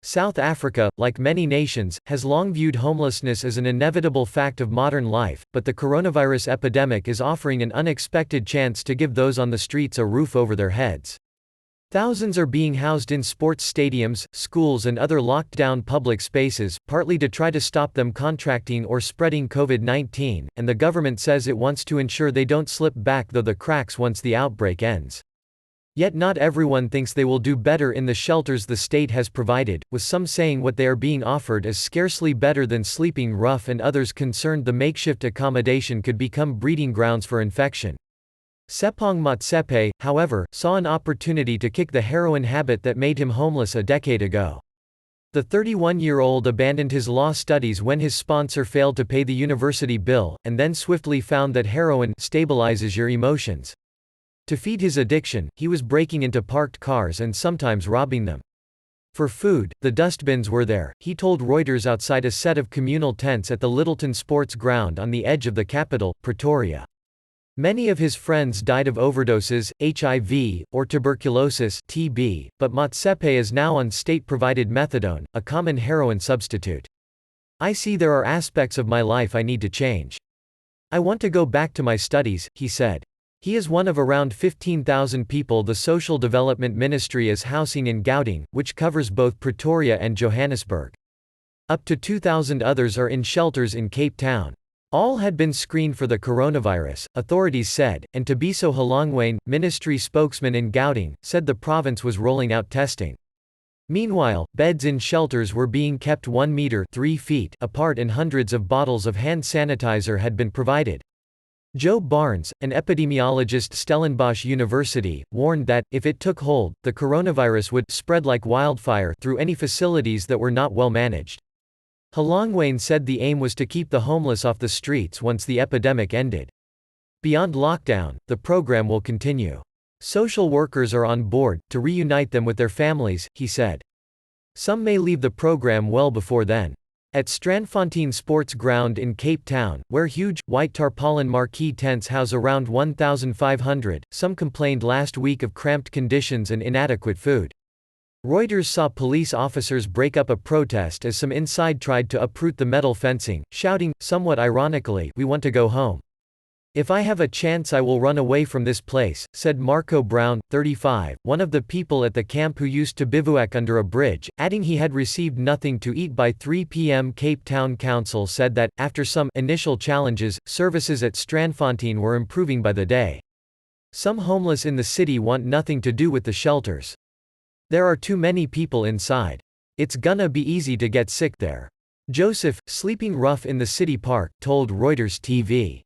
South Africa, like many nations, has long viewed homelessness as an inevitable fact of modern life, but the coronavirus epidemic is offering an unexpected chance to give those on the streets a roof over their heads. Thousands are being housed in sports stadiums, schools and other locked-down public spaces, partly to try to stop them contracting or spreading COVID-19, and the government says it wants to ensure they don't slip back through the cracks once the outbreak ends. Yet not everyone thinks they will do better in the shelters the state has provided, with some saying what they are being offered is scarcely better than sleeping rough and others concerned the makeshift accommodation could become breeding grounds for infection. Sepong Motsepe, however, saw an opportunity to kick the heroin habit that made him homeless a decade ago. The 31-year-old abandoned his law studies when his sponsor failed to pay the university bill, and then swiftly found that heroin stabilizes your emotions. To feed his addiction, he was breaking into parked cars and sometimes robbing them. For food, the dustbins were there, he told Reuters outside a set of communal tents at the Littleton Sports Ground on the edge of the capital, Pretoria. Many of his friends died of overdoses, HIV, or tuberculosis (TB), but Motsepe is now on state-provided methadone, a common heroin substitute. "I see there are aspects of my life I need to change. I want to go back to my studies," he said. He is one of around 15,000 people the Social Development Ministry is housing in Gauteng, which covers both Pretoria and Johannesburg. Up to 2,000 others are in shelters in Cape Town. All had been screened for the coronavirus, authorities said, and Tabiso Halongwane, ministry spokesman in Gauteng, said the province was rolling out testing. Meanwhile, beds in shelters were being kept 1 meter (3 feet) apart and hundreds of bottles of hand sanitizer had been provided. Joe Barnes, an epidemiologist Stellenbosch University, warned that, if it took hold, the coronavirus would spread like wildfire through any facilities that were not well managed. Halongwane said the aim was to keep the homeless off the streets once the epidemic ended. Beyond lockdown, the program will continue. Social workers are on board, to reunite them with their families, he said. Some may leave the program well before then. At Strandfontein Sports Ground in Cape Town, where huge, white tarpaulin marquee tents house around 1,500, some complained last week of cramped conditions and inadequate food. Reuters saw police officers break up a protest as some inside tried to uproot the metal fencing, shouting, somewhat ironically, "We want to go home. If I have a chance I will run away from this place," said Marco Brown, 35, one of the people at the camp who used to bivouac under a bridge, adding he had received nothing to eat by 3 p.m. Cape Town Council said that, after some initial challenges, services at Strandfontein were improving by the day. Some homeless in the city want nothing to do with the shelters. There are too many people inside. It's gonna be easy to get sick there. Joseph, sleeping rough in the city park, told Reuters TV.